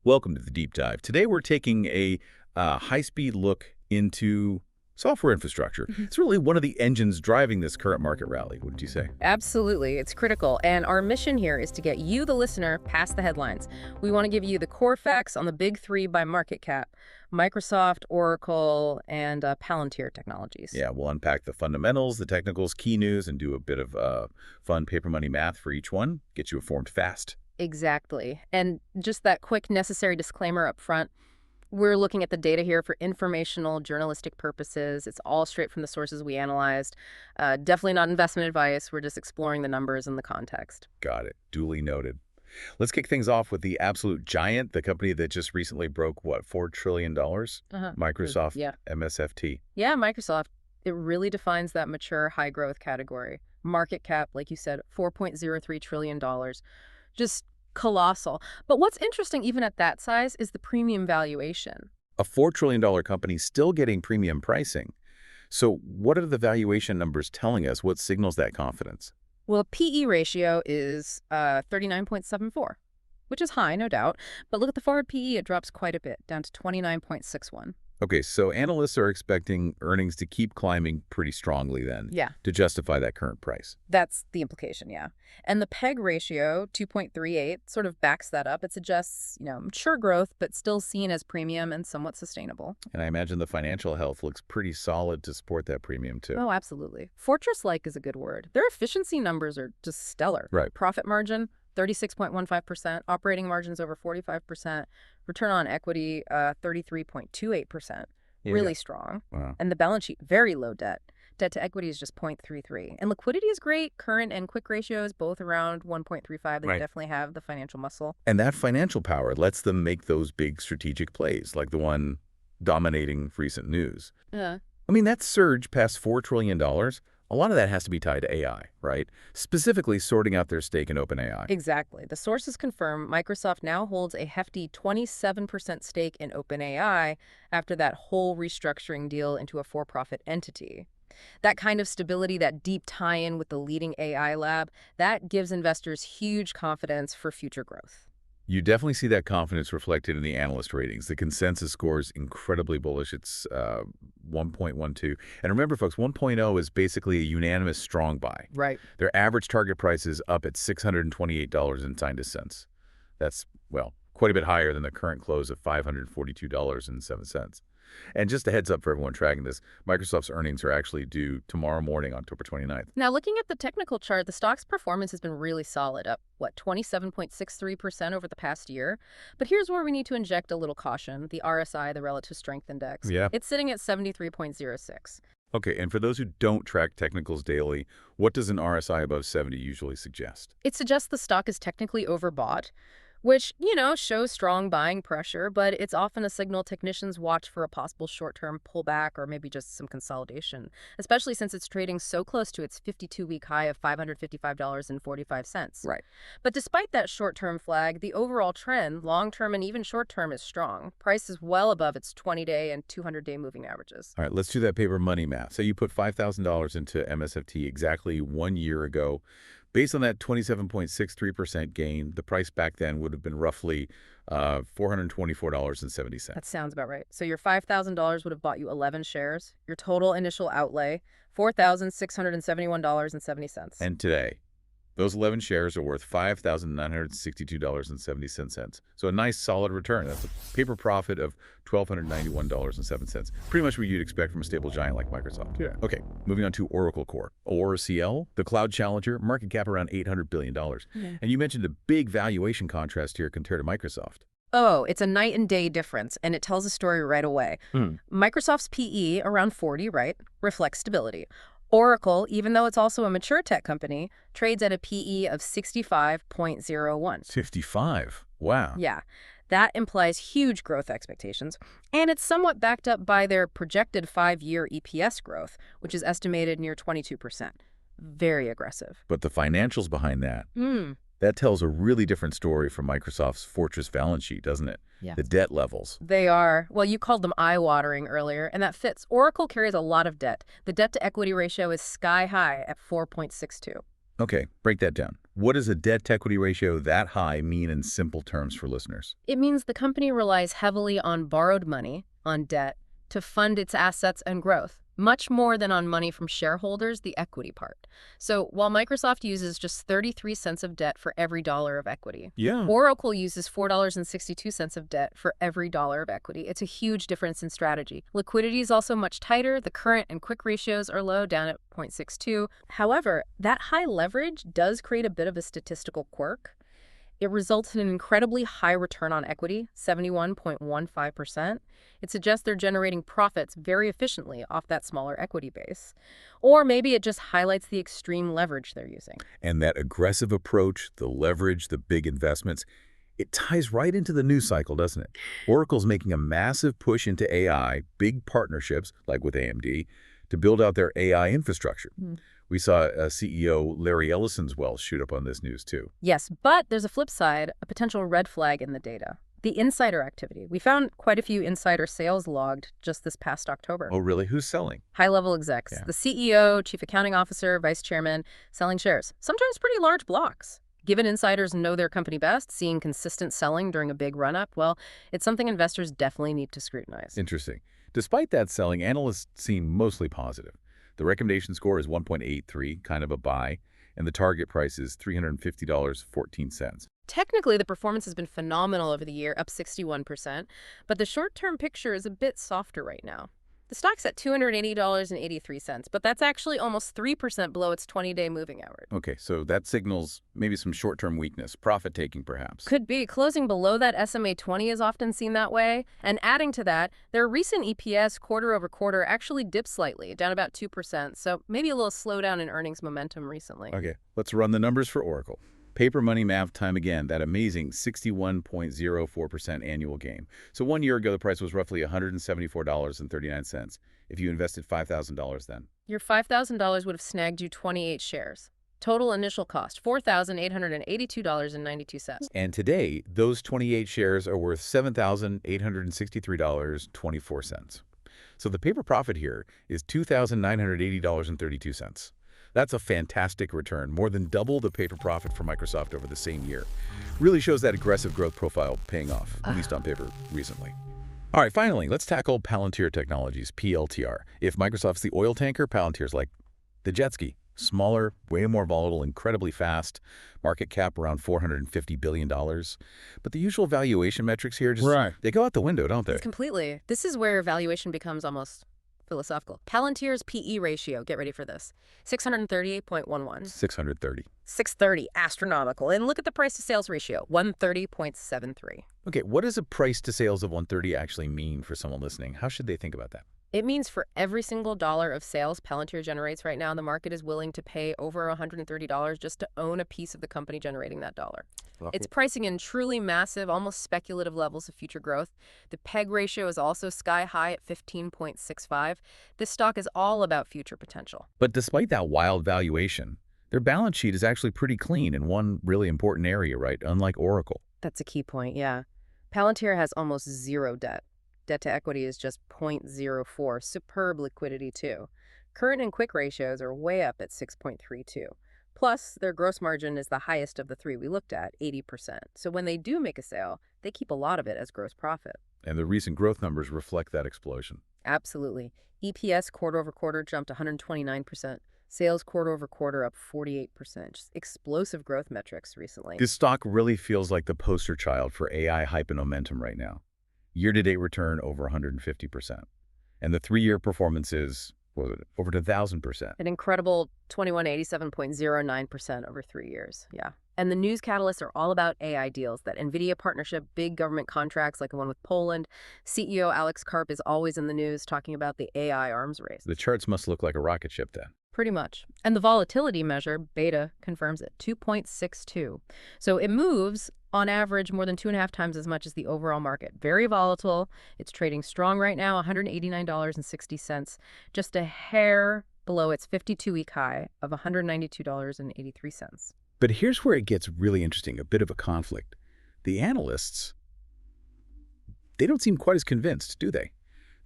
Welcome to the Deep Dive. Today we're taking a high-speed look into software infrastructure. It's really one of the engines driving this current market rally, wouldn't you say? Absolutely. It's critical. And our mission here is to get you, the listener, past the headlines. We want to give you the core facts on the big three by market cap: Microsoft, Oracle, and Palantir Technologies. Yeah, we'll unpack the fundamentals, the technicals, key news, and do a bit of fun paper money math for each one. Get you informed fast. Exactly. And just that quick necessary disclaimer up front. We're looking at the data here for informational, journalistic purposes. It's all straight from the sources we analyzed. Definitely not investment advice. We're just exploring the numbers and the context. Got it. Duly noted. Let's kick things off with the absolute giant, the company that just recently broke, what, $4 trillion? Microsoft, Yeah. MSFT. Yeah, Microsoft. It really defines that mature, high-growth category. Market cap, like you said, $4.03 trillion. Just colossal. But what's interesting even at that size is the premium valuation. A $4 trillion company still getting premium pricing. So what are the valuation numbers telling us? What signals that confidence? Well, PE ratio is 39.74, which is high, no doubt. But look at the forward PE, it drops quite a bit, down to 29.61. Okay, so analysts are expecting earnings to keep climbing pretty strongly then to justify that current price. That's the implication, yeah. And the PEG ratio, 2.38, sort of backs that up. It suggests, mature growth, but still seen as premium and somewhat sustainable. And I imagine the financial health looks pretty solid to support that premium too. Oh, absolutely. Fortress-like is a good word. Their efficiency numbers are just stellar. Right. Profit margin, 36.15%, operating margins over 45%, return on equity, 33.28%. Really strong. Wow. And the balance sheet, very low debt. Debt to equity is just 0.33. And liquidity is great. Current and quick ratios, both around 1.35. They definitely have the financial muscle. And that financial power lets them make those big strategic plays, like the one dominating recent news. I mean, that surge past $4 trillion, a lot of that has to be tied to AI, right? Specifically sorting out their stake in OpenAI. Exactly. The sources confirm Microsoft now holds a hefty 27% stake in OpenAI after that whole restructuring deal into a for-profit entity. That kind of stability, that deep tie-in with the leading AI lab, that gives investors huge confidence for future growth. You definitely see that confidence reflected in the analyst ratings. The consensus score is incredibly bullish. It's 1.12. And remember, folks, 1.0 is basically a unanimous strong buy. Right. Their average target price is up at $628.90. That's, well, quite a bit higher than the current close of $542.07. And just a heads up for everyone tracking this, Microsoft's earnings are actually due tomorrow morning, October 29th. Now, looking at the technical chart, the stock's performance has been really solid, up, 27.63% over the past year. But here's where we need to inject a little caution. The RSI, the Relative Strength Index, it's sitting at 73.06. Okay, and for those who don't track technicals daily, what does an RSI above 70 usually suggest? It suggests the stock is technically overbought, which, shows strong buying pressure, but it's often a signal technicians watch for a possible short-term pullback or maybe just some consolidation, especially since it's trading so close to its 52-week high of $555.45. Right. But despite that short-term flag, the overall trend, long-term and even short-term, is strong. Price is well above its 20-day and 200-day moving averages. All right, let's do that paper money math. So you put $5,000 into MSFT exactly 1 year ago. Based on that 27.63% gain, the price back then would have been roughly $424.70. That sounds about right. So your $5,000 would have bought you 11 shares. Your total initial outlay, $4,671.70. And today, those 11 shares are worth $5,962.70. So a nice solid return. That's a paper profit of $1,291.07. Pretty much what you'd expect from a stable giant like Microsoft. Yeah. Okay, moving on to Oracle Core. ORCL, the cloud challenger, market cap around $800 billion. And you mentioned a big valuation contrast here compared to Microsoft. Oh, it's a night and day difference, and it tells a story right away. Microsoft's PE, around 40, right, reflects stability. Oracle, even though it's also a mature tech company, trades at a PE of 65.01. 55? Wow. Yeah. That implies huge growth expectations, and it's somewhat backed up by their projected 5-year EPS growth, which is estimated near 22%. Very aggressive. But the financials behind that, that tells a really different story from Microsoft's fortress balance sheet, doesn't it? Yeah. The debt levels. They are. Well, you called them eye-watering earlier, and that fits. Oracle carries a lot of debt. The debt-to-equity ratio is sky high at 4.62. Okay, break that down. What does a debt-to-equity ratio that high mean in simple terms for listeners? It means the company relies heavily on borrowed money, on debt, to fund its assets and growth, much more than on money from shareholders, the equity part. So while Microsoft uses just 33 cents of debt for every dollar of equity, Yeah. Oracle uses $4.62 of debt for every dollar of equity. It's a huge difference in strategy. Liquidity is also much tighter. The current and quick ratios are low, down at 0.62. However, that high leverage does create a bit of a statistical quirk. It results in an incredibly high return on equity, 71.15%. It suggests they're generating profits very efficiently off that smaller equity base. Or maybe it just highlights the extreme leverage they're using. And that aggressive approach, the leverage, the big investments, it ties right into the news cycle, doesn't it? Oracle's making a massive push into AI, big partnerships, like with AMD, to build out their AI infrastructure. We saw CEO Larry Ellison's wealth shoot up on this news, too. Yes, but there's a flip side, a potential red flag in the data. The insider activity. We found quite a few insider sales logged just this past October. Oh, really? Who's selling? High-level execs, Yeah. the CEO, chief accounting officer, vice chairman, selling shares, sometimes pretty large blocks. Given insiders know their company best, seeing consistent selling during a big run-up, well, it's something investors definitely need to scrutinize. Interesting. Despite that selling, analysts seem mostly positive. The recommendation score is 1.83, kind of a buy, and the target price is $350.14. Technically, the performance has been phenomenal over the year, up 61%, but the short-term picture is a bit softer right now. The stock's at $280.83, but that's actually almost 3% below its 20-day moving average. Okay, so that signals maybe some short-term weakness, profit-taking perhaps. Could be. Closing below that SMA 20 is often seen that way. And adding to that, their recent EPS quarter over quarter actually dipped slightly, down about 2%, so maybe a little slowdown in earnings momentum recently. Okay, let's run the numbers for Oracle. Paper money math time again, that amazing 61.04% annual gain. So 1 year ago, the price was roughly $174.39. If you invested $5,000 then. Your $5,000 would have snagged you 28 shares. Total initial cost, $4,882.92. And today, those 28 shares are worth $7,863.24. So the paper profit here is $2,980.32. That's a fantastic return, more than double the paper profit for Microsoft over the same year. Really shows that aggressive growth profile paying off, at least on paper, recently. All right, finally, let's tackle Palantir Technologies, PLTR. If Microsoft's the oil tanker, Palantir's like the jet ski. Smaller, way more volatile, incredibly fast, market cap around $450 billion. But the usual valuation metrics here just, they go out the window, don't they? Completely. This is where valuation becomes almost philosophical. Palantir's PE ratio, get ready for this, 638.11. 630. 630, astronomical. And look at the price-to-sales ratio, 130.73. Okay, what does a price to sales of 130 actually mean for someone listening? How should they think about that? It means for every single dollar of sales Palantir generates right now, the market is willing to pay over $130 just to own a piece of the company generating that dollar. It's pricing in truly massive, almost speculative levels of future growth. The PEG ratio is also sky high at 15.65. This stock is all about future potential. But despite that wild valuation, their balance sheet is actually pretty clean in one really important area, right? Unlike Oracle. That's a key point, yeah. Palantir has almost zero debt. Debt to equity is just 0.04, superb liquidity too. Current and quick ratios are way up at 6.32. Plus, their gross margin is the highest of the three we looked at, 80%. So when they do make a sale, they keep a lot of it as gross profit. And the recent growth numbers reflect that explosion. Absolutely. EPS quarter over quarter jumped 129%. Sales quarter over quarter up 48%. Just explosive growth metrics recently. This stock really feels like the poster child for AI hype and momentum right now. Year-to-date return over 150%. And the 3-year performance is, what was it, over 1,000%. An incredible 2187.09% over 3 years, yeah. And the news catalysts are all about AI deals, that Nvidia partnership, big government contracts like the one with Poland. CEO Alex Karp is always in the news talking about the AI arms race. The charts must look like a rocket ship then. Pretty much. And the volatility measure, beta, confirms it, 2.62. So it moves, on average, more than 2.5 times as much as the overall market. Very volatile. It's trading strong right now, $189.60, just a hair below its 52-week high of $192.83. But here's where it gets really interesting, a bit of a conflict. The analysts, they don't seem quite as convinced, do they?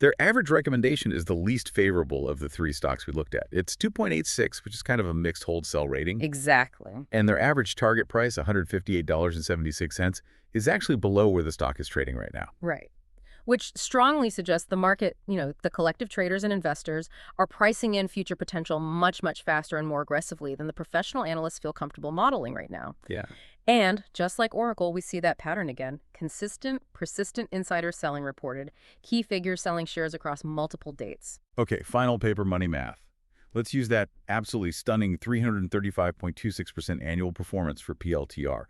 Their average recommendation is the least favorable of the three stocks we looked at. It's 2.86, which is kind of a mixed hold-sell rating. Exactly. And their average target price, $158.76, is actually below where the stock is trading right now. Right. Which strongly suggests the market, the collective traders and investors are pricing in future potential much, much faster and more aggressively than the professional analysts feel comfortable modeling right now. Yeah. And just like Oracle, we see that pattern again. Consistent, persistent insider selling reported, key figures selling shares across multiple dates. Okay, final paper money math. Let's use that absolutely stunning 335.26% annual performance for PLTR.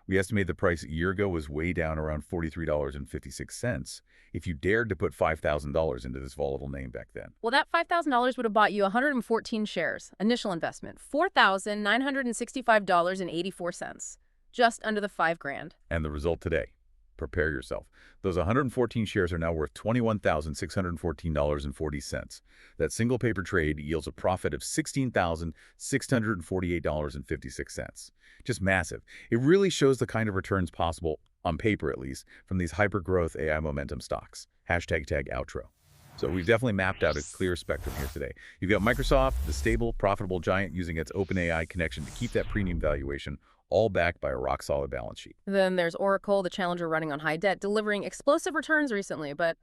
We estimate the price a year ago was way down around $43.56 if you dared to put $5,000 into this volatile name back then. Well, that $5,000 would have bought you 114 shares. Initial investment, $4,965.84. Just under the $5,000. And the result today. Prepare yourself. Those 114 shares are now worth $21,614.40. That single paper trade yields a profit of $16,648.56. Just massive. It really shows the kind of returns possible, on paper at least, from these hyper-growth AI momentum stocks. #outro. So we've definitely mapped out a clear spectrum here today. You've got Microsoft, the stable, profitable giant using its OpenAI connection to keep that premium valuation, all backed by a rock-solid balance sheet. Then there's Oracle, the challenger running on high debt, delivering explosive returns recently, but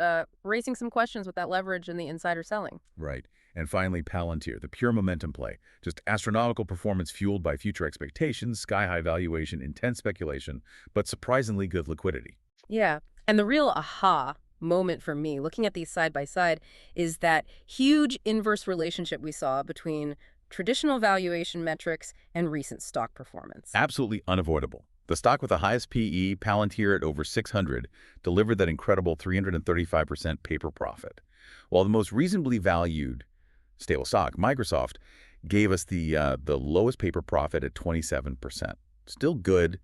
raising some questions with that leverage and the insider selling. Right. And finally, Palantir, the pure momentum play. Just astronomical performance fueled by future expectations, sky-high valuation, intense speculation, but surprisingly good liquidity. Yeah. And the real aha moment for me, looking at these side by side, is that huge inverse relationship we saw between traditional valuation metrics and recent stock performance. Absolutely unavoidable. The stock with the highest PE, Palantir at over 600, delivered that incredible 335% paper profit. While the most reasonably valued stable stock, Microsoft, gave us the lowest paper profit at 27%. Still good,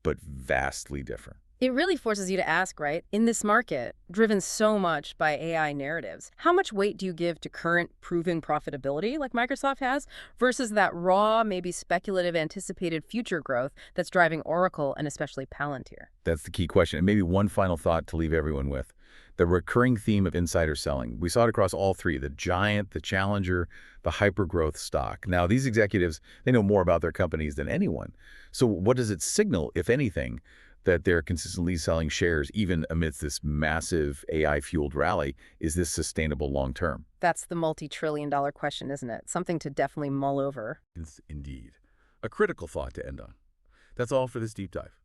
but vastly different. It really forces you to ask, right? In this market, driven so much by AI narratives, how much weight do you give to current proven profitability like Microsoft has versus that raw, maybe speculative anticipated future growth that's driving Oracle and especially Palantir? That's the key question. And maybe one final thought to leave everyone with. The recurring theme of insider selling. We saw it across all three, the giant, the challenger, the hyper-growth stock. Now, these executives, they know more about their companies than anyone. So what does it signal, if anything, that they're consistently selling shares even amidst this massive AI-fueled rally? Is this sustainable long-term? That's the multi-trillion-dollar question, isn't it? Something to definitely mull over. Indeed. A critical thought to end on. That's all for this deep dive.